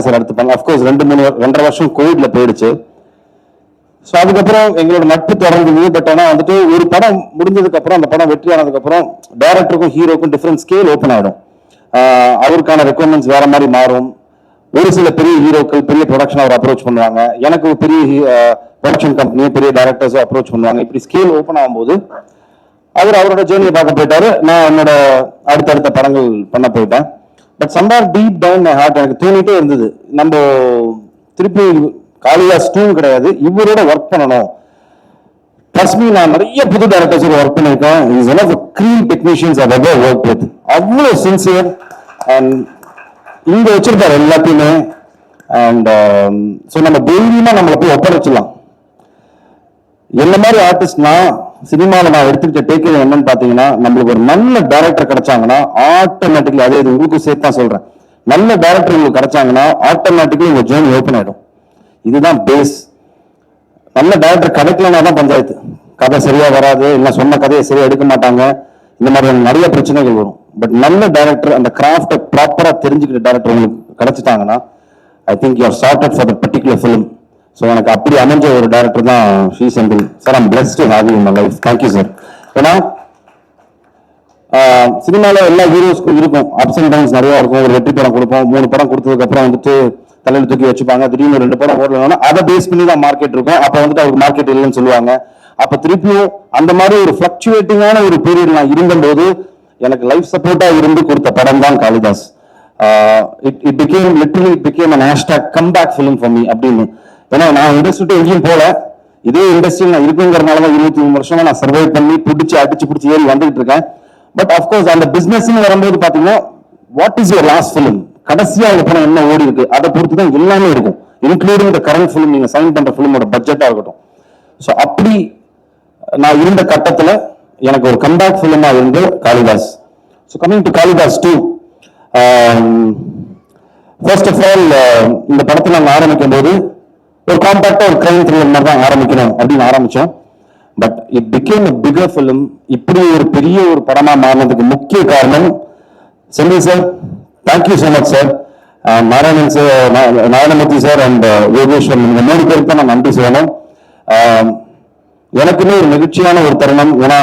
Sir எடுத்துப்பாங்க. Of course 2-2.5 வருஷம் கோவிட்ல போயிடுச்சு. ஸோ அதுக்கப்புறம் எங்களோட நட்பு தொடர்ந்தது. பட் ஆனால் வந்துட்டு ஒரு படம் முடிஞ்சதுக்கு அப்புறம், அந்த படம் வெற்றி ஆனதுக்கு அப்புறம் டைரக்டருக்கும் ஹீரோக்கும் டிஃப்ரெண்ட் ஸ்கேல் ஓப்பன் ஆகிடும். அவருக்கான ரெக்குவயர்மெண்ட்ஸ் வேற மாதிரி மாறும். ஒரு சில பெரிய ஹீரோக்கள் பெரிய ப்ரொடக்ஷன் அவர் அப்ரோச் பண்ணுவாங்க, எனக்கு பெரிய ப்ரொடக்ஷன் கம்பெனியை பெரிய டைரக்டர்ஸும் அப்ரோச் பண்ணுவாங்க. இப்படி ஸ்கேல் ஓப்பன் ஆகும்போது அவரோட ஜேர்னியை பார்க்க போயிட்டாரு, நான் என்னோட அடுத்தடுத்த படங்கள் பண்ண போயிட்டேன். But somewhere deep down my heart எனக்கு தோணிட்டே இருந்தது, நம்ம திருப்பி காளிதாஸ் 2 கிடையாது, இவரோட ஒர்க் பண்ணணும். ட்ரஸ்ட் மீ, நான் நிறைய புது டைரக்டர்ஸ் ஒர்க் பண்ணியிருக்கேன். Is one of the green technicians I ever work with. அவ்வளோ சின்சியர் அண்ட் இங்க வச்சிருக்காரு எல்லாத்தையுமே. அண்ட் ஸோ நம்ம தைரியமா நம்மளை போய் ஒப்படைச்சிடலாம். என்ன மாதிரி ஆர்டிஸ்ட்னா சினிமாவில் நான் எடுத்துக்கிட்ட டேக்கே என்னன்னு பார்த்தீங்கன்னா, நம்மளுக்கு ஒரு நல்ல டைரக்டர் கிடைச்சாங்கன்னா ஆட்டோமேட்டிக்லி, அதே இது உங்களுக்கும் சேர்த்து தான் சொல்றேன், நல்ல டைரக்டர் உங்களுக்கு கிடைச்சாங்கன்னா ஆட்டோமேட்டிக்லி உங்க ஜேர்னி ஓப்பன் ஆயிடும். இதுதான் பேஸ். நல்ல டைரக்டர் கிடைக்கலன்னா தான் பஞ்சாயத்து. கதை சரியா வராது, இல்லை சொன்ன கதையை சரியா எடுக்க மாட்டாங்க, இந்த மாதிரி நிறைய பிரச்சனைகள் வரும். பட் நல்ல டைரக்டர், அந்த கிராஃப்டை ப்ராப்பரா தெரிஞ்சுக்கிட்ட டைரக்டர் உங்களுக்கு கிடைச்சிட்டாங்கன்னா, I think you are sorted for that particular film. So எனக்கு அப்படி அமைஞ்ச ஒரு டைரக்டர் தான் Shri Senthil sir. I'm blessed to have you in my life. Thank you sir. ஏன்னா சினிமாவில் எல்லா ஹீரோஸ்க்கும் இருக்கும் அப்ஸ் அண்ட் டவுன்ஸ் நிறையா இருக்கும். ஒரு வெற்றி படம் கொடுப்போம், 3 படம் கொடுத்ததுக்கு அப்புறம் வந்துட்டு தலையில் தூக்கி வச்சுப்பாங்க. திடீர்னு 2 படம் ஓடலன்னா அதை பேஸ் பண்ணி தான் மார்க்கெட் இருக்கும். அப்போ வந்துட்டு அவருக்கு மார்க்கெட் இல்லைன்னு சொல்லுவாங்க. அப்போ திருப்பியும் அந்த மாதிரி ஒரு ஃபிளக்சுவேட்டிங்கான ஒரு பீரியட் நான் இருந்தபோது எனக்கு லைஃப் சப்போர்ட்டா இருந்து கொடுத்த படம் தான் Kalidas. It became literally it became an hashtag comeback film for me அப்படின்னு. ஏன்னா நான் இண்டஸ்ட்ரி எங்கேயும் போல, இதே இண்டஸ்ட்ரியில் நான் இருக்குங்கிறதுனால தான் 23 வருஷமா நான் சர்வை பண்ணி அடிச்சு ஏறி வந்துட்டு இருக்கேன். பட் அஃப்கோர்ஸ் அந்த பிசினஸ் வரும்போது பாத்தீங்கன்னா, what is your last film, கடைசியா படம் என்ன ஓடி இருக்கு, அதை பொறுத்து தான் எல்லாமே இருக்கும், இன்க்ளூடிங் த கரண்ட் ஃபிலிம், நீங்க சைன் பண்ற ஃபிலிமோட பட்ஜெட்டா இருக்கட்டும். ஸோ அப்படி நான் இருந்த கட்டத்துல எனக்கு ஒரு கம்பேக் ஃபிலிமா இருந்து Kalidas. So coming to Kalidas 2, first of all இந்த படத்தை நாங்கள் ஆரம்பிக்கும் போது ஒரு காம்பாக்டா ஒரு கிரைம் த்ரில்லர் மாதிரி தான் ஆரம்பிக்கணும் அப்படின்னு ஆரம்பிச்சோம். But it became a figure film. இப்படி ஒரு பெரிய ஒரு படமா மாறினதுக்கு முக்கிய காரணம் Senthil sir. Thank you so much sir. Narayanan sir, Narayanamurthy sir and Yogeswaran, இந்த 3 பேருக்கு தான் நான் நன்றி சொல்லணும். எனக்குமே ஒரு நெகிழ்ச்சியான ஒரு தருணம். ஏன்னா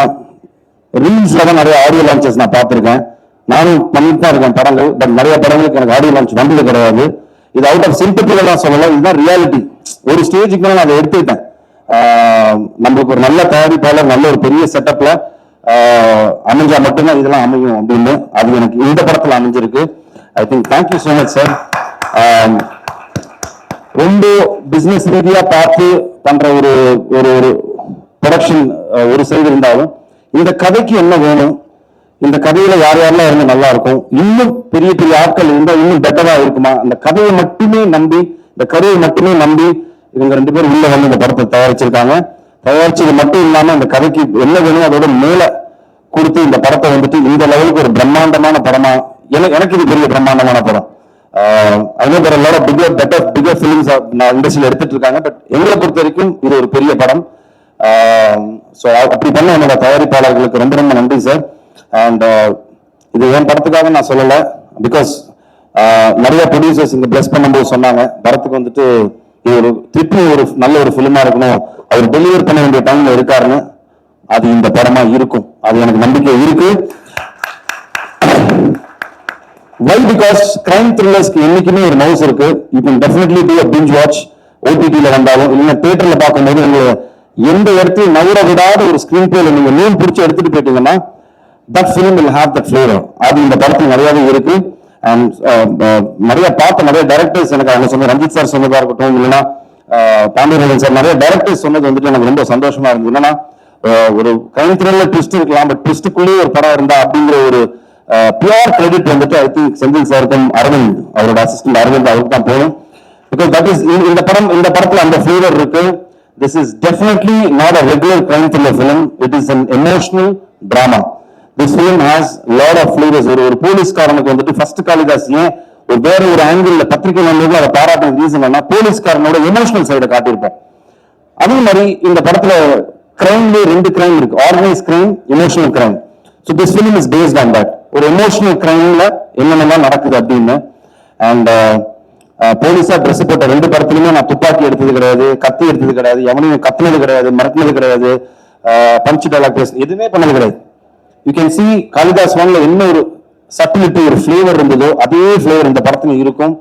ரீல்ஸ்ல தான் நிறைய ஆடியோ லான்ச்சஸ் நான் பார்த்துருக்கேன், நானும் பண்ணிட்டு தான் இருக்கேன் படங்கள். பட் நிறைய படங்களுக்கு எனக்கு ஆடியோ லான்ச் வந்தது கிடையாது. இது அவுட் ஆஃப் சிம்பத்தில தான் சொல்லலாம், இதுதான் ரியாலிட்டி. ஒரு ஸ்டேஜுக்கு மேலே நான் அதை எடுத்துக்கிட்டேன். நம்மளுக்கு ஒரு நல்ல தயாரிப்பாளர், நல்ல ஒரு பெரிய செட்டப்ல அமைஞ்சா மட்டும்தான் இதெல்லாம் அமையும் அப்படின்னு. அது எனக்கு இந்த படத்துல அமைஞ்சிருக்கு. I think thank you so much sir. ரொம்ப பிசினஸ் ரீதியா பார்த்து பண்ற ஒரு ஒரு ப்ரொடக்ஷன் ஒரு சைடு இருந்தாலும், இந்த கதைக்கு என்ன வேணும், இந்த கதையில யார் யாரெல்லாம் இருந்து நல்லா இருக்கும், இன்னும் பெரிய பெரிய ஆட்கள் இருந்தால் இன்னும் பெட்டரா இருக்குமா, அந்த கதையை மட்டுமே நம்பி, இந்த கதையை மட்டுமே நம்பி இவங்க 2 பேரும் உள்ள வந்து இந்த படத்தை தயாரிச்சிருக்காங்க. தயாரிச்சது மட்டும் இல்லாம இந்த கதைக்கு என்ன வேணும் அதோட மேல கொடுத்து இந்த படத்தை வந்துட்டு இந்த லெவலுக்கு ஒரு பிரம்மாண்டமான படமா, எனக்கு இது பெரிய பிரம்மாண்டமான படம். பிகர் ஃபிலிம்ஸ் இண்டஸ்ட்ரியில் எடுத்துட்டு இருக்காங்க. பட் எங்களை பொறுத்த வரைக்கும் இது ஒரு பெரிய படம். ஸோ அப்படி பண்ண என்னோட தயாரிப்பாளர்களுக்கு ரொம்ப ரொம்ப நன்றி சார். அண்ட் இது என் படத்துக்காக நான் சொல்லலை, பிகாஸ் நிறைய ப்ரொடியூசர்ஸ் இங்க பிளஸ் பண்ணும்போது சொன்னாங்க, படத்துக்கு வந்துட்டு இது ஒரு திருப்பி ஒரு நல்ல ஒரு ஃபிலிமா இருக்கணும், அவர் டெலிவர் பண்ண வேண்டிய டைம்ல இருக்காருன்னு. அது இந்த படமா இருக்கும், அது எனக்கு நம்பிக்கை இருக்கு. Why? Because crime thrillers என்னைக்குமே ஒரு மவுஸ் இருக்கு. You can definitely do a binge watch. OTT-ல வந்தாலும் இல்லைன்னா தியேட்டர்ல பார்க்கும்போது உங்களை எந்த இடத்தையும் நகர விடாத ஒரு ஸ்கிரீன் பிளேல நீங்க நூல் பிடிச்சி எடுத்துட்டு போயிட்டீங்கன்னா that film will have that flavor. அது இந்த படத்தில் நிறையவே இருக்கு. அண்ட் நிறைய பார்த்த நிறைய டைரக்டர்ஸ் எனக்கு அவங்க சொன்ன, ரஞ்சித் சார் சொன்னதா இருக்கட்டும், இல்லைன்னா பாண்டியராஜன் சார், நிறைய டைரக்டர்ஸ் சொன்னது வந்துட்டு எனக்கு ரொம்ப சந்தோஷமா இருந்தது. என்னன்னா ஒரு கிரைம் த்ரில்லர் ட்விஸ்ட் இருக்கலாம், பட் ட்விஸ்டுக்குள்ளேயே ஒரு படம் இருந்தா அப்படிங்கிற ஒரு பியூர் கிரெடிட் வந்துட்டு ஐ திங்க் செந்தில் சாருக்கும் அரவிந்த், அவரோட அசிஸ்டன்ட் அரவிந்த், அவருக்கு தான் போகும். பிகாஸ் தட் இஸ் இந்த படத்துல அந்த ஃபிளேவர் இருக்கு. This is definitely not a regular crime thriller film, it is an emotional drama. This film has lot of flavors. ஒரு போலீஸ்காரனுக்கு வந்துட்டு ஃபர்ஸ்ட் காளிதாஸ் ஏன் ஒரு வேற ஒரு ஆங்கிள் பத்திரிகை வந்து அதை பாராட்ட ரீசன் என்ன, போலீஸ்காரனோட எமோஷனல் சைடை காட்டியிருப்போம். அதே மாதிரி இந்த படத்துல கிரைம்ல 2 கிரைம் இருக்கு, organise crime, emotional crime. So this film is based on that. ஒரு எமோஷனல் கிரைம்ல என்னென்னலாம் நடக்குது அப்படின்னு. அண்ட் போலீஸா ட்ரெஸ் போட்ட 2 படத்துலயுமே நான் துப்பாக்கி எடுத்தது கிடையாது, கத்தி எடுத்தது கிடையாது, எவனையும் கத்துனது கிடையாது, மிரட்டினது கிடையாது, பஞ்ச் டைலாக் பேச எதுவுமே பண்ணது கிடையாது. யூ கேன் சி காளிதாஸ் ஒன்ல என்ன ஒரு சட்டிலிட்டி, ஒரு ஃபிளேவர் இருந்ததோ அதே ஃபிளேவர் இந்த படத்துல இருக்கும்.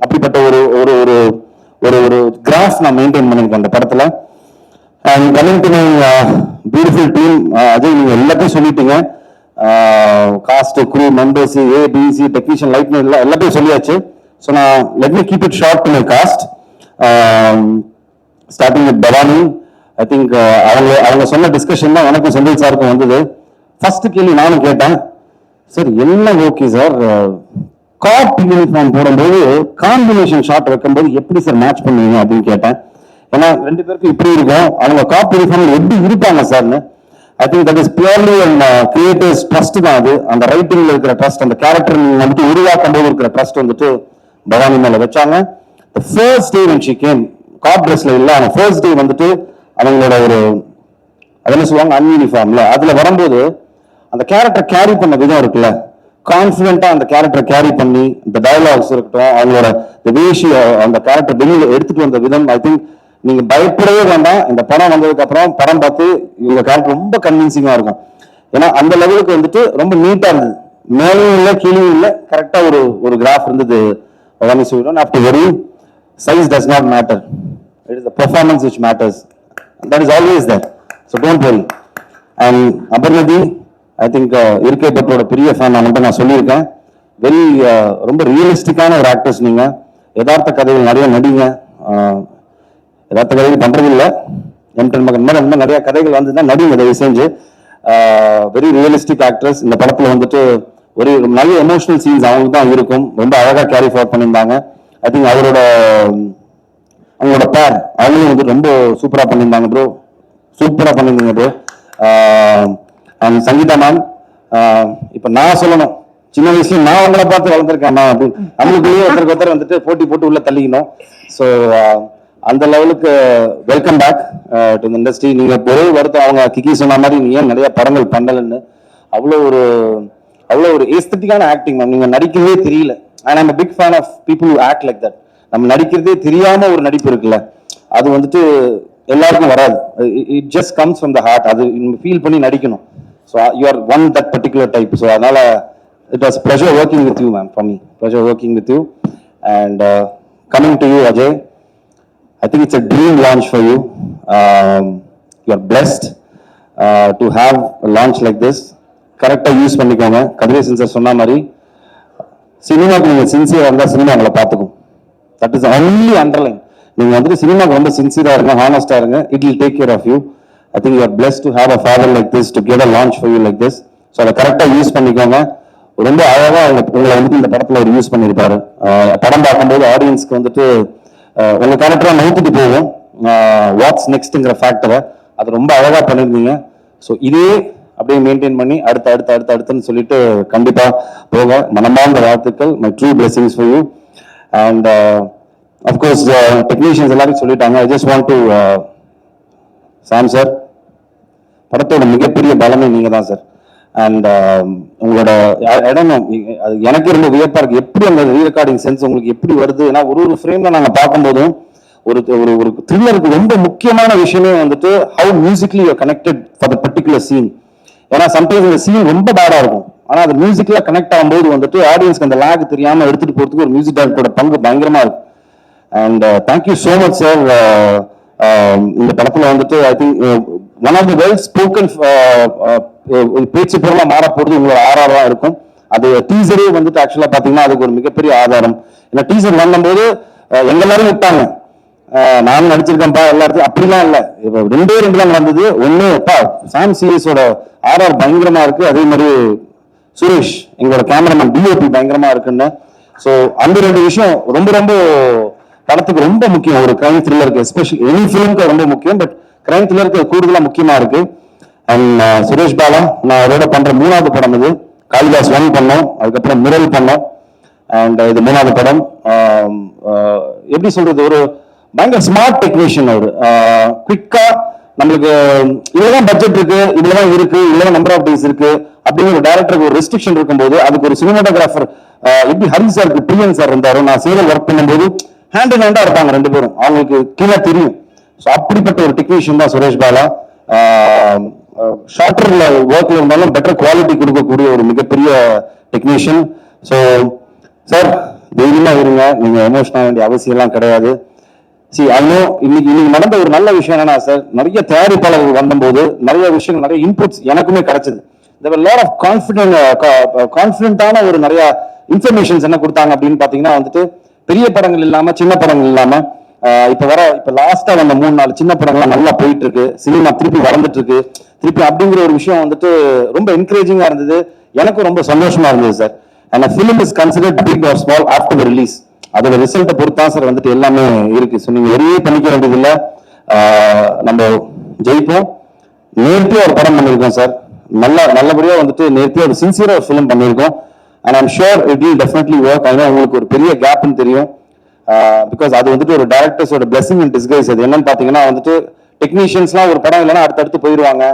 அப்படிப்பட்ட ஒரு ஒரு ஒரு ஒரு ஒரு கிராஃப் நான் மெயின்டைன் பண்ணியிருக்கேன் அந்த படத்துல. And coming to my beautiful team, Ajay நீங்க எல்லாத்தையும் சொல்லிட்டீங்க. Cast, crew, members, ABC, technician, light எல்லாத்தையும் சொல்லியாச்சு. ஸோ நான் let me keep it short to my cast. Starting with Bhavani. I think அவங்க சொன்ன டிஸ்கஷன் தான் எனக்கும் செந்தில் சாருக்கும் வந்தது. ஃபர்ஸ்ட் கேள்வி நானும் கேட்டேன், சார் என்ன ஓகே சார் காப் யூனிஃபார்ம் போடும்போது காம்பினேஷன் ஷாட் வைக்கும்போது எப்படி சார் மேட்ச் பண்ணுவீங்க அப்படின்னு கேட்டேன். ஏன்னா 2 பேருக்கும் இப்படி இருக்கும், அவங்க காப் யூனிஃபார்ம் எப்படி இருப்பாங்க சார்னு. I think that is purely and creators trust தான் அது. அந்த ரைட்டிங்ல இருக்கிற ட்ரஸ்ட், அந்த கேரக்டர் வந்துட்டு உருவாக்கும் போது இருக்கிற ட்ரஸ்ட் வந்துட்டு பவானி மேல வச்சாங்க. First day when she came, காப் ட்ரெஸ்ல இல்ல, ஆனா ஃபர்ஸ்ட் டே வந்துட்டு அவங்களோட ஒரு அதெல்லாம் சொல்லுவாங்க அன்யூனிஃபார்ம்ல, அதுல வரும்போது அந்த கேரக்டர் கேரி பண்ண விதம் இருக்குல்ல, கான்ஃபிடென்ட்டா அந்த கேரக்டர் கேரி பண்ணி, இந்த டயலாக்ஸ் இருக்கட்டும், அவங்களோட வேஷி, அந்த கேரக்டர் வெளியில எடுத்துட்டு வந்த விதம், ஐ திங்க் நீங்க பயப்படவே வேண்டாம். இந்த படம் வந்ததுக்கு அப்புறம் படம் பார்த்து இவங்க கேரக்டர் ரொம்ப கன்வின்சிங்கா இருக்கும். ஏன்னா அந்த லெவலுக்கு வந்துட்டு ரொம்ப நீட்டா இருந்தது, மேலும் இல்லை கீழே இல்லை, கரெக்டா ஒரு ஒரு கிராஃப் இருந்தது. After worry, size does not matter. It is the performance which matters. That is always there. So don't worry. And Abarnadi, I think இருக்கை பட்டோட பெரிய ஃபேன் நான் சொல்லியிருக்கேன். வெரி ரொம்ப ரியலிஸ்டிக்கான ஒரு ஆக்டர்ஸ் நீங்க. யதார்த்த கதைகள் நிறைய நடிங்க. யதார்த்த கதைகள் பண்றது இல்லை, M10 மகன் மாதிரி அந்த மாதிரி நிறைய கதைகள் வந்து நடிங்க தயவு செஞ்சு. Very realistic actors. இந்த படத்துல வந்துட்டு ஒரு நல்ல எமோஷனல் சீன்ஸ் அவங்களுக்கு தான் இருக்கும், ரொம்ப அழகா கேரி ஃபார்வர்ட் பண்ணியிருந்தாங்க. ஐ திங்க் அவங்களோட பேர் அவங்களும் வந்து ரொம்ப சூப்பரா பண்ணியிருந்தாங்க ப்ரோ, சூப்பரா பண்ணியிருந்தீங்க ப்ரோ. அண்ட் சங்கீதா மேம், இப்ப நான் சொல்லணும், சின்ன வயசுல நான் அவங்கள பார்த்து வளர்ந்துருக்கேன் அப்படின்னு நம்மளுக்குள்ளேயே ஒருத்தருக்கு வந்துட்டு போட்டி போட்டு உள்ள தள்ளிக்கணும். ஸோ அந்த லெவலுக்கு வெல்கம் பேக் டு இண்டஸ்ட்ரி. நீங்க ஒரே வருத்தம், அவங்க கிக்கி சொன்ன மாதிரி நீ ஏன் நிறைய படங்கள் பண்ணலன்னு, அவ்வளோ ஒரு ஏஸ்தட்டிக்கான ஆக்டிங் மேம். நீங்க நடிக்கிறதே தெரியல. And I'm big fan of people who act like that. நம்ம நடிக்கிறதே தெரியாம ஒரு நடிப்பு இருக்குல்ல, அது வந்துட்டு எல்லாருக்கும் வராது. It just comes from the heart. அது ஃபீல் பண்ணி நடிக்கணும். So you are one that particular type. So அதனால it was pleasure working with you ma'am. For me pleasure working with you. And coming to you Ajay, I think it's a dream launch for you. You are blessed to have a launch like this. கரெக்டாக use பண்ணிக்கோங்க. Kathiresan sir சொன்ன மாதிரி சினிமாவுக்கு நீங்கள் சின்சியராக இருந்தால் cinema உங்களை பார்த்துக்கும். That is only underline. நீங்கள் வந்துட்டு சினிமாவுக்கு ரொம்ப சின்சியராக இருங்க, ஹானஸ்டாக இருங்க. It will take care of you. I think you are blessed to have a father like this, to get a launch for you like this. So அதை கரெக்டாக யூஸ் பண்ணிக்கோங்க. ரொம்ப அழகாக உங்களை வந்துட்டு இந்த படத்தில் அவர் யூஸ் பண்ணியிருப்பாரு. படம் பார்க்கும்போது ஆடியன்ஸ்க்கு வந்துட்டு உங்க கேரக்டரா நவுத்திட்டு போகும் வாட்ஸ் நெக்ஸ்ட்ங்கிற ஃபேக்டரை, அது ரொம்ப அழகா பண்ணிருந்தீங்க. ஸோ இதே அப்படியே மெயின்டைன் பண்ணி அடுத்துன்னு சொல்லிட்டு கண்டிப்பா போக மனமார்ந்த வாழ்த்துக்கள். My true blessings for you. And of course technicians எல்லாரும் சொல்லிட்டாங்க. I just want to Sam sir, படத்தோட மிகப்பெரிய பலமே நீங்க தான் சார். அண்ட் உங்களோட இடம் அது எனக்கு ரொம்ப வியப்பா இருக்கு. எப்படி அந்த ரீரெக்கார்டிங் சென்ஸ் உங்களுக்கு எப்படி வருது? ஏன்னா ஒரு ஃப்ரேம்ல நாங்க பார்க்கும்போதும் ஒரு ஒரு த்ரில்லருக்கு ரொம்ப முக்கியமான விஷயமே வந்துட்டு how musically you connected for the particular scene. ஏன்னா சம்டைம்ஸ் இந்த சீன் ரொம்ப பேடா இருக்கும், ஆனா அது மியூசிக்ல கனெக்ட் ஆகும்போது வந்துட்டு ஆடியன்ஸ்க்கு அந்த லேக் தெரியாம எடுத்துட்டு போறதுக்கு ஒரு மியூசிக் டைரக்டரோட பங்கு பயங்கரமா இருக்கும். And thank you so much sir. இந்த படத்துல வந்துட்டு I think one of the well spoken பேச்சு பொருளா மாற போறது உங்களோட ஆர்ஆரா இருக்கும். அது டீசரே வந்துட்டு ஆக்சுவலா பாத்தீங்கன்னா அதுக்கு ஒரு மிகப்பெரிய ஆதாரம். ஏன்னா டீசர் வந்தபோது எங்க எல்லாரும் விட்டாங்க, நானும் நடிச்சிருக்கேன்ப்பா எல்லாத்தையும், அப்படிலாம் இல்லை. இப்போ 2 தான் நடந்தது. ஒன்னுப்பா சாம் சீரிஸோட ஆர்ஆர் பயங்கரமா இருக்கு, அதே மாதிரி சுரேஷ் எங்களோட கேமராமேன் டிஓபி பயங்கரமா இருக்குன்னு. ஸோ அந்த 2 விஷயம் ரொம்ப ரொம்ப படத்துக்கு ரொம்ப முக்கியம். ஒரு கிரைம் த்ரில்லருக்கு, எஸ்பெஷலி எனி ஃபிலிம்க்கு ரொம்ப முக்கியம், பட் கிரைம் த்ரில்லருக்கு கூடுதலா முக்கியமா இருக்கு. அண்ட் சுரேஷ் பாலா நான் அவரோட பண்ற 3வது படம் இது. காளிதாஸ் 1 பண்ணோம், அதுக்கப்புறம் மிரல் பண்ணோம், அண்ட் இது 3வது படம். எப்படி சொல்றது, ஒரு பயங்கர ஸ்மார்ட் டெக்னீஷியன் அவரு. குவிக்கா நம்மளுக்கு இவ்வளவுதான் பட்ஜெட் இருக்கு, இவ்வளவுதான் இருக்கு, இவ்வளவு நம்பர் ஆஃப் டேஸ் இருக்கு, அப்படிங்கிற ஒரு டேரக்டருக்கு ஒரு ரெஸ்ட்ரிக்ஷன் இருக்கும்போது அதுக்கு ஒரு சினிமாட்டோகிராஃபர் எப்படி ஹரி சாருக்கு பிரியன் சார் இருந்தாரோ, நான் சீரியல் ஒர்க் பண்ணும்போது ஹேண்ட் இன் ஹேண்டா இருப்பாங்க ரெண்டு பேரும், அவங்களுக்கு கீழே தெரியும். ஸோ அப்படிப்பட்ட ஒரு டெக்னீஷியன் தான் சுரேஷ் பாலா. ஷார்ட்டர்ல ஒர்க்ல இருந்தாலும் பெட்டர் குவாலிட்டி கொடுக்கக்கூடிய ஒரு மிகப்பெரிய டெக்னீஷியன். ஸோ சார் தைரியமா இருங்க, நீங்க எமோஷன் ஆக வேண்டிய அவசியம் எல்லாம் கிடையாது. இன்னைக்கு நடந்த ஒரு நல்ல விஷயம் என்னன்னா சார், நிறைய தயாரிப்பாளர்கள் வந்தபோது நிறைய விஷயங்கள், நிறைய இன்புட்ஸ் எனக்குமே கிடைச்சது. லாட் ஆஃப் கான்ஃபிடென்ட்டான ஒரு நிறைய இன்ஃபர்மேஷன்ஸ் என்ன கொடுத்தாங்க அப்படின்னு பாத்தீங்கன்னா வந்துட்டு, பெரிய படங்கள் இல்லாம சின்ன படங்கள் இல்லாம இப்ப லாஸ்டா வந்த 3-4 சின்ன படங்கள்லாம் நல்லா போயிட்டு இருக்கு, சினிமா திருப்பி வளர்ந்துட்டு இருக்கு திருப்பி அப்படிங்கிற ஒரு விஷயம் வந்துட்டு ரொம்ப என்கரேஜிங்கா இருந்தது, எனக்கும் ரொம்ப சந்தோஷமா இருந்தது sir. And film is considered big or small after the release. அதோட ரிசல்ட்டை பொறுத்தா சார் வந்துட்டு எல்லாமே இருக்கு. ஸோ நீங்க வெளியே பண்ணிக்க வேண்டியது இல்லை, நம்ம ஜெயிப்போம். நேர்த்தியா ஒரு படம் பண்ணியிருக்கோம் சார், நல்லபடியா வந்துட்டு நேர்த்தியா ஒரு சின்சியரா ஒரு ஃபிலிம் பண்ணியிருக்கோம். And I'm sure it will definitely work. அதனால உங்களுக்கு ஒரு பெரிய கேப்னு தெரியும், பிகாஸ் அது வந்துட்டு ஒரு டைரக்டர்ஸோட பிளெஸிங் இன் டிஸ்கைஸ். அது என்னன்னு பாத்தீங்கன்னா வந்துட்டு, டெக்னீஷியன்ஸ்லாம் ஒரு படம் இல்லைன்னா அடுத்தடுத்து போயிடுவாங்க,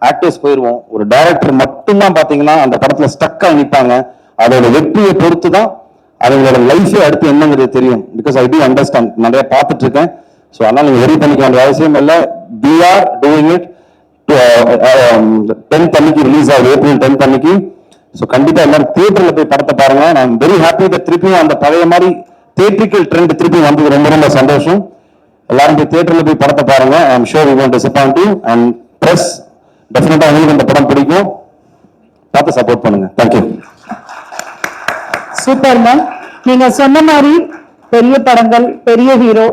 ஆக்டர்ஸ் போயிடுவோம். ஒரு டைரக்டர் மட்டும்தான் பாத்தீங்கன்னா அந்த படத்துல ஸ்டக்கா நிற்பாங்க. அதோட வெற்றியை பொறுத்து தான் அவங்களோட லைஃபே அடுத்து என்னங்கிறது தெரியும். பிகாஸ் ஐ டூ அண்டர்ஸ்டாண்ட், நிறைய பார்த்துட்டு இருக்கேன். ஸோ அதனால நீங்க வெரி பண்ணிக்க வேண்டிய அவசியம் இல்லை. We are doing it. 10th அன்னைக்கு ரிலீஸ் ஆகுது, April 10th அன்னைக்கு. ஸோ கண்டிப்பா எல்லாரும் தியேட்டர்ல போய் படத்தை பாருங்க. நான் வெரி ஹாப்பி தட் திருப்பியும் அந்த பழைய மாதிரி தியேட்ரிக்கல் ட்ரெண்ட் திருப்பி வந்தது ரொம்ப ரொம்ப சந்தோஷம். எல்லாரும் போய் தியேட்டர்ல போய் படத்தை பாருங்க. I am sure we won't disappoint you. And press டெஃபினட்டா உங்களுக்கு இந்த படம் பிடிக்கும், பார்த்து சப்போர்ட் பண்ணுங்க. தேங்க்யூ. சூப்பர் மேம், நீங்க சொன்ன மாதிரி பெரிய படங்கள், பெரிய ஹீரோ,